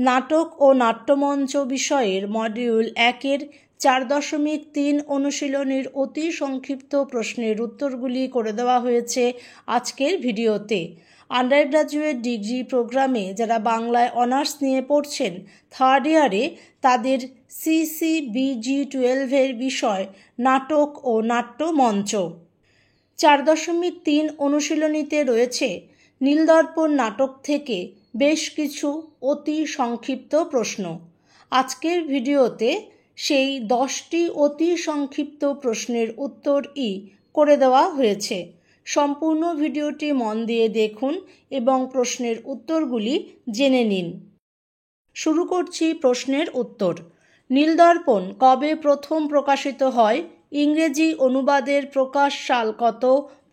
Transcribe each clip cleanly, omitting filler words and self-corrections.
নাটক ও নাট্যমঞ্চ বিষয়ের মডিউল 1-এর 4.3 অনুশীলনীর অতি সংক্ষিপ্ত প্রশ্নের উত্তরগুলি করে দেওয়া হয়েছে আজকের ভিডিওতে। আন্ডার গ্র্যাজুয়েট ডিগ্রি প্রোগ্রামে যারা বাংলায় অনার্স নিয়ে পড়ছেন থার্ড ইয়ারে, তাদের CCBG-12-এর বিষয় নাটক ও নাট্যমঞ্চ। 4.3 অনুশীলনীতে রয়েছে নীলদর্পণ নাটক থেকে বেশ কিছু অতি সংক্ষিপ্ত প্রশ্ন। আজকের ভিডিওতে সেই 10টি অতি সংক্ষিপ্ত প্রশ্নের উত্তরই করে দেওয়া হয়েছে। সম্পূর্ণ ভিডিওটি মন দিয়ে দেখুন এবং প্রশ্নের উত্তরগুলি জেনে নিন। শুরু করছি প্রশ্নের উত্তর। নীলদর্পণ কবে প্রথম প্রকাশিত হয়? ইংরেজি অনুবাদের প্রকাশ সাল কত?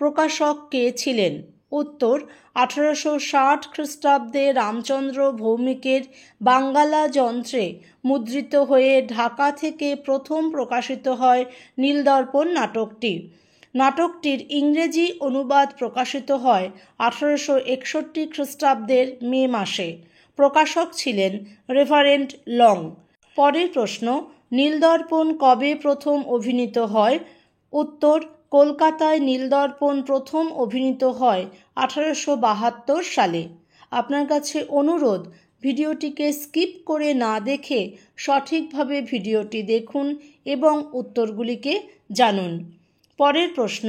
প্রকাশক কে ছিলেন? উত্তর 1860 খ্রিস্টাব্দে রামচন্দ্র ভৌমিকের বাঙ্গালা যন্ত্রে মুদ্রিত হয়ে ঢাকা থেকে প্রথম প্রকাশিত হয় নীলদর্পণ নাটকটি। নাটকটির ইংরেজি অনুবাদ প্রকাশিত হয় 1861 খ্রিস্টাব্দের মে মাসে। প্রকাশক ছিলেন রেভারেন্ড লং। পরের প্রশ্ন, নীলদর্পণ কবে প্রথম অভিনীত হয়? উত্তর, কলকাতায় নীলদর্পণ প্রথম অভিনীত হয় 1872 সালে। আপনার কাছে অনুরোধ, ভিডিওটিকে স্কিপ করে না দেখে সঠিকভাবে ভিডিওটি দেখুন এবং উত্তরগুলিকে জানুন। পরের প্রশ্ন,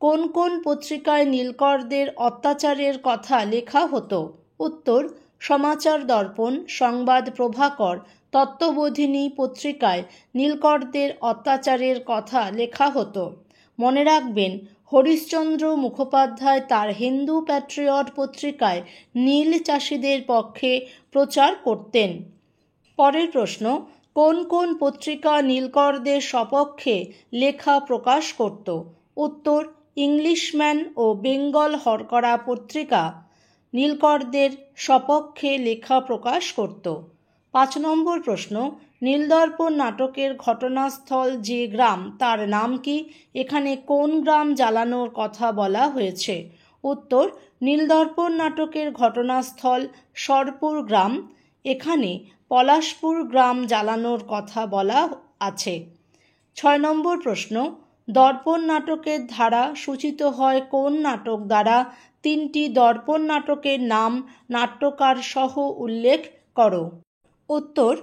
কোন কোন পত্রিকায় নীলকরদের অত্যাচারের কথা লেখা হতো? উত্তর, সমাচার দর্পণ, সংবাদ প্রভাকর, তত্ত্ববোধিনী পত্রিকায় নীলকরদের অত্যাচারের কথা লেখা হতো। মনে রাখবেন, হরিশ্চন্দ্র মুখোপাধ্যায় তার হিন্দু প্যাট্রিয়ট পত্রিকায় নীল চাষিদের পক্ষে প্রচার করতেন। পরের প্রশ্ন, কোন কোন পত্রিকা নীলকরদের সপক্ষে লেখা প্রকাশ করত? উত্তর, ইংলিশম্যান ও বেঙ্গল হরকরা পত্রিকা নীলকরদের সপক্ষে লেখা প্রকাশ করত। 5 নম্বর প্রশ্ন, নীলদর্পণ নাটকের ঘটনাস্থল যে গ্রাম তার নাম কি? এখানে কোন গ্রাম জ্বালানোর কথা বলা হয়েছে? উত্তর, নীলদর্পণ নাটকের ঘটনাস্থল সরপুর গ্রাম। এখানে পলাশপুর গ্রাম জ্বালানোর কথা বলা আছে। 6 নম্বর প্রশ্ন, দর্পণ নাটকের ধারা সূচিত হয় কোন নাটক দ্বারা? 3টি দর্পণ নাটকের নাম নাট্যকার সহ উল্লেখ করো। উত্তর,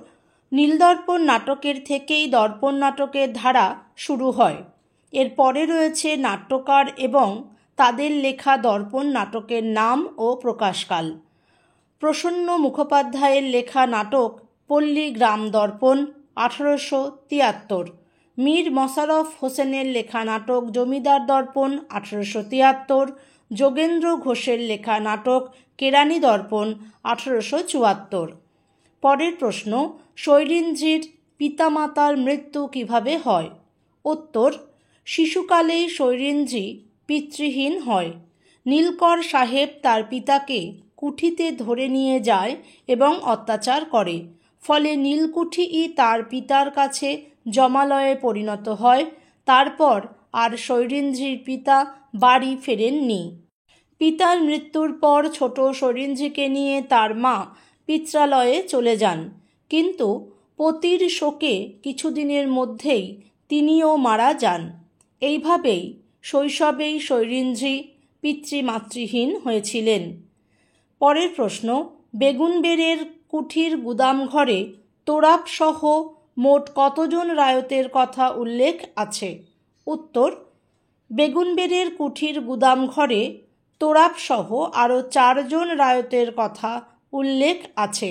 নীলদর্পণ নাটকের থেকেই দর্পণ নাটকের ধারা শুরু হয়। এর পরে রয়েছে নাট্যকার এবং তাদের লেখা দর্পণ নাটকের নাম ও প্রকাশকাল। প্রসন্ন মুখোপাধ্যায়ের লেখা নাটক পল্লী গ্রাম দর্পণ 1873। মীর মশাররফ হোসেনের লেখা নাটক জমিদার দর্পণ 1873। যোগেন্দ্র ঘোষের লেখা নাটক কেরানি দর্পণ 1874। পরের প্রশ্ন, শৈরিন্দ্রির পিতামাতার মৃত্যু কিভাবে হয়? উত্তর, শিশুকালেই শৈরিন্দ্রি পিতৃহীন হয়। নীলকর সাহেব তার পিতাকে কুঠিতে ধরে নিয়ে যায় এবং অত্যাচার করে। ফলে নীলকুঠিই তার পিতার কাছে জমালয়ে পরিণত হয়। তারপর আর শৈরিন্দ্রির পিতা বাড়ি ফেরেননি। পিতার মৃত্যুর পর ছোট শৈরিন্দ্রিকে নিয়ে তার মা পিত্রালয়ে চলে যান, কিন্তু পতির শোকে কিছুদিনের মধ্যেই তিনিও মারা যান। এইভাবেই শৈশবেই শৈরিন্দ্রি পিতৃমাতৃহীন হয়েছিলেন। পরের প্রশ্ন, বেগুনবেড়ের কুঠির গুদামঘরে তোরাবসহ মোট কতজন রায়তের কথা উল্লেখ আছে? উত্তর, বেগুনবেড়ের কুঠির গুদামঘরে তোরাবসহ আরও 4 জন রায়তের কথা উল্লেখ আছে।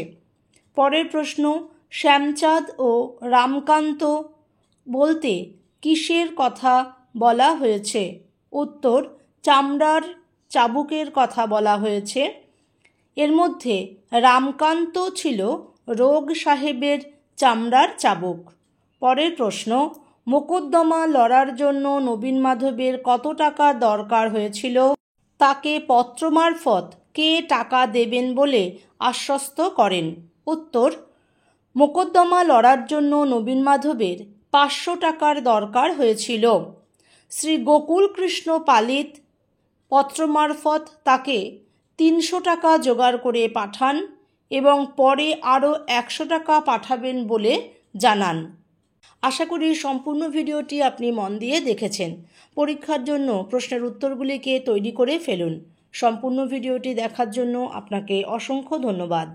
পরের প্রশ্ন, শ্যামচাঁদ ও রামকান্ত বলতে কিসের কথা বলা হয়েছে? উত্তর, চামড়ার চাবুকের কথা বলা হয়েছে। এর মধ্যে রামকান্ত ছিল রোগ সাহেবের চামড়ার চাবুক। পরের প্রশ্ন, মোকদ্দমা লড়ার জন্য নবীনমাধবের কত টাকা দরকার হয়েছিল? তাকে পত্র মারফত কে টাকা দেবেন বলে আশ্বস্ত করেন? উত্তর, মোকদ্দমা লড়ার জন্য নবীনমাধবের 500 টাকার দরকার হয়েছিল। শ্রী গোকুলকৃষ্ণ পালিত পত্র মারফত তাকে 300 টাকা জোগাড় করে পাঠান এবং পরে আরও 100 টাকা পাঠাবেন বলে জানান। আশা করি সম্পূর্ণ ভিডিওটি আপনি মন দিয়ে দেখেছেন। পরীক্ষার জন্য প্রশ্নের উত্তরগুলিকে তৈরি করে ফেলুন। সম্পূর্ণ ভিডিওটি দেখার জন্য আপনাকে অসংখ্য ধন্যবাদ।